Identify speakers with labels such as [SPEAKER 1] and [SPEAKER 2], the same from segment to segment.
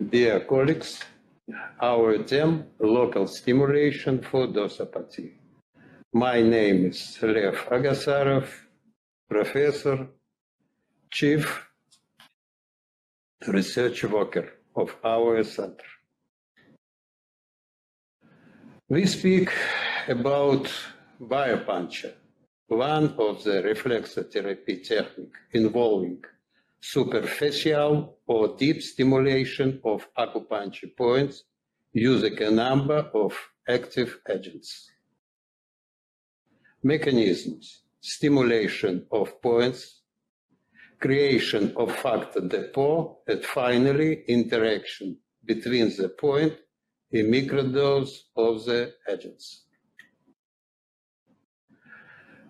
[SPEAKER 1] Dear colleagues, our theme, local stimulation for dorsopathy. My name is Lev Agasarov, professor, chief research worker of our center. We speak about biopuncture, one of the reflexotherapy techniques involving superficial or deep stimulation of acupuncture points using a number of active agents. Mechanisms: stimulation of points, creation of factor depot, and finally interaction between the point and microdose of the agents.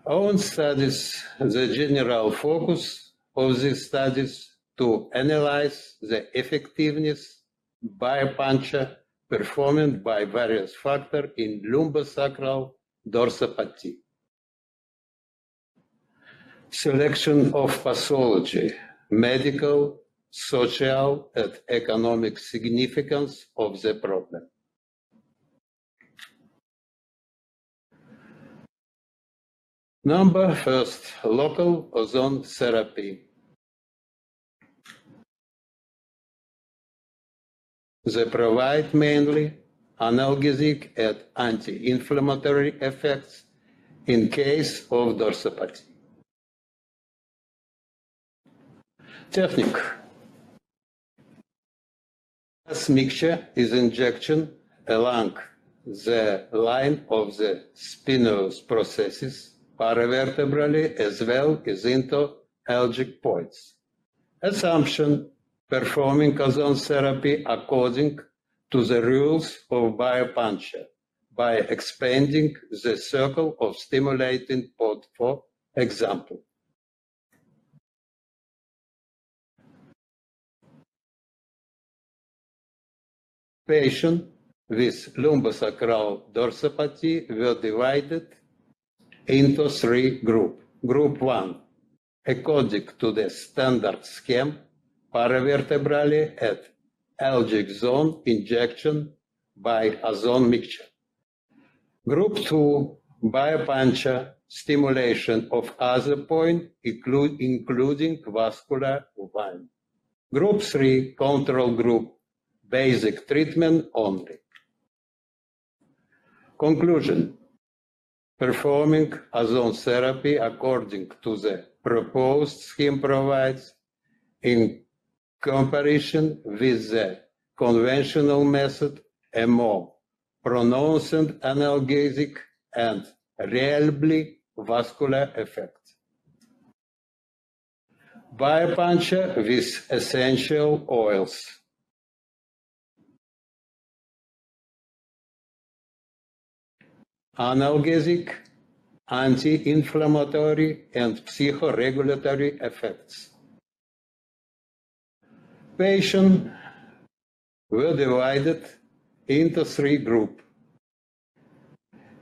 [SPEAKER 1] Our studies, the general focus of these studies to analyze the effectiveness biopuncture performed by various factors in lumbosacral dorsopathy. Selection of pathology, medical, social, and economic significance of the problem. Number first, local ozone therapy. They provide mainly analgesic and anti-inflammatory effects in case of dorsopathy. Technique. This mixture is injection along the line of the spinous processes paravertebrally as well as into algic points. Assumption: performing ozone therapy according to the rules of biopuncture by expanding the circle of stimulating point, for example. Patients with lumbosacral dorsopathy were divided into three groups. Group 1, according to the standard scheme, paravertebrally at algic zone injection by ozone mixture. Group 2, biopuncture stimulation of other point, including vascular vein. Group 3, control group, basic treatment only. Conclusion: performing ozone therapy according to the proposed scheme provides, in comparison with the conventional method, a more pronounced analgesic and reliably vascular effect. Biopuncture with essential oils. Analgesic, anti-inflammatory, and psychoregulatory effects. Patients were divided into three groups.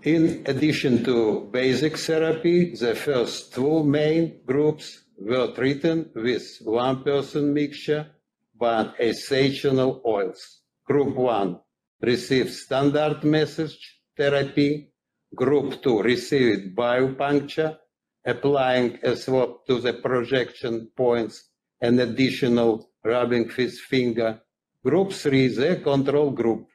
[SPEAKER 1] In addition to basic therapy, the first two main groups were treated with 1% mixture by essential oils. Group 1 received standard message therapy. Group 2 received biopuncture, applying a swab to the projection points and additional rubbing with finger. Group 3, the control group,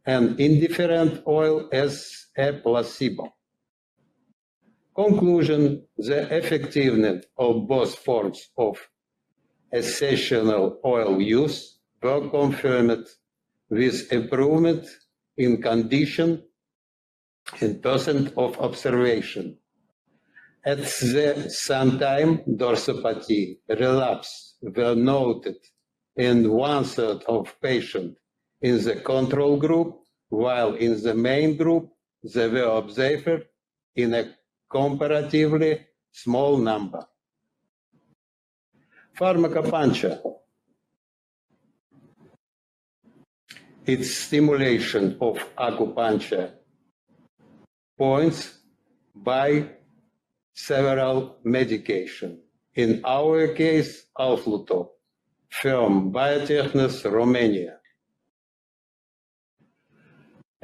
[SPEAKER 1] and indifferent oil as a placebo. Conclusion: the effectiveness of both forms of essential oil use were confirmed with improvement in condition in percent of observation. At the same time, dorsopathy relapse were noted in 1/3 of patients in the control group, while in the main group they were observed in a comparatively small number. Pharmacopuncture. Its stimulation of acupuncture points by several medications. In our case, Alflutop, from Biotechnos, Romania,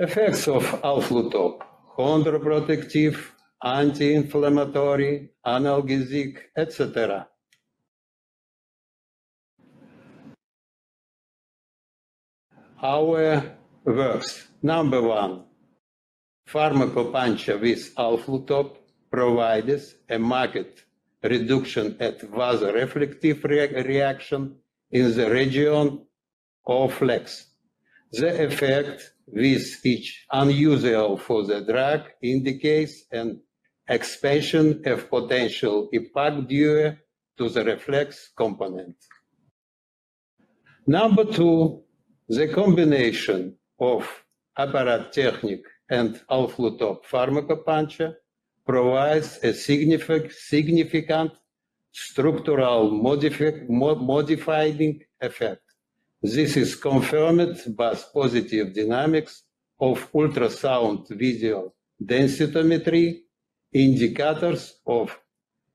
[SPEAKER 1] Effects of alflutop: chondroprotective, anti-inflammatory, analgesic, etc. Our works. Number 1, pharmacopancha with alflutop provides a marked reduction at vasoreflective reaction in the region of legs. The effect, with each unusual for the drug, indicates an expansion of potential impact due to the reflex component. Number 2, the combination of apparat technique and alflutop pharmacopancha provides a significant structural modifying effect. This is confirmed by positive dynamics of ultrasound visual densitometry, indicators of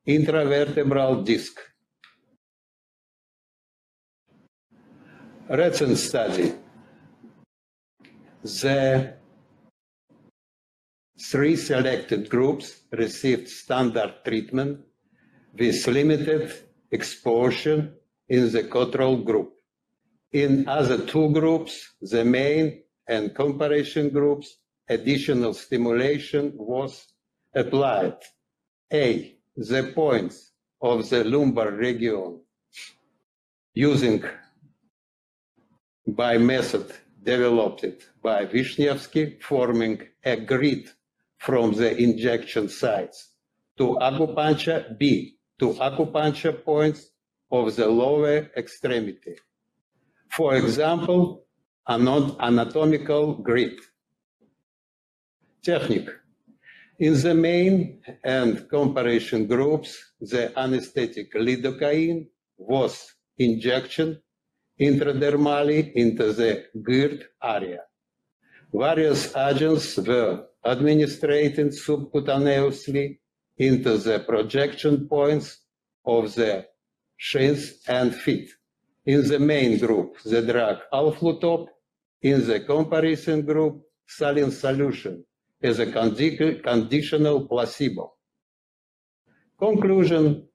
[SPEAKER 1] intravertebral disc. Recent study. The 3 selected groups received standard treatment with limited exposure in the control group. In other 2 groups, the main and comparison groups, additional stimulation was applied. A, the points of the lumbar region using by method developed by Vishnevsky, forming a grid from the injection sites to acupuncture. B, to acupuncture points of the lower extremity. For example, anatomical grid. Technique. In the main and comparison groups, the anesthetic lidocaine was injection intradermally into the GERD area. Various agents were administered subcutaneously into the projection points of the shins and feet. In the main group, the drug alflutop. In the comparison group, saline solution as a conditional placebo. Conclusion: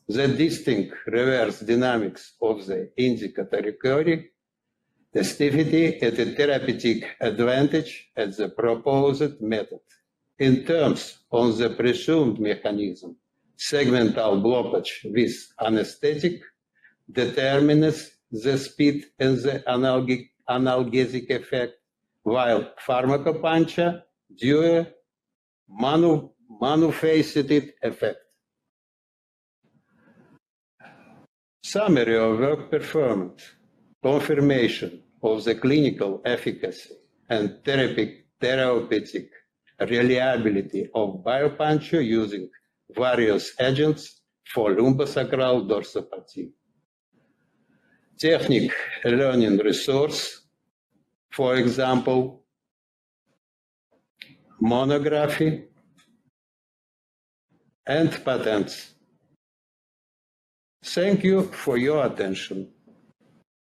[SPEAKER 1] the distinct reverse dynamics of the indicatory testivity at a therapeutic advantage at the proposed method. In terms of the presumed mechanism, segmental blockage with anesthetic determines the speed and the analgesic effect, while pharmacopancha due monofaceted effect. Summary of work performed: confirmation of the clinical efficacy and therapeutic reliability of biopancha using various agents for lumbosacral dorsopathy. Technique learning resource, for example, monography and patents. Thank you for your attention.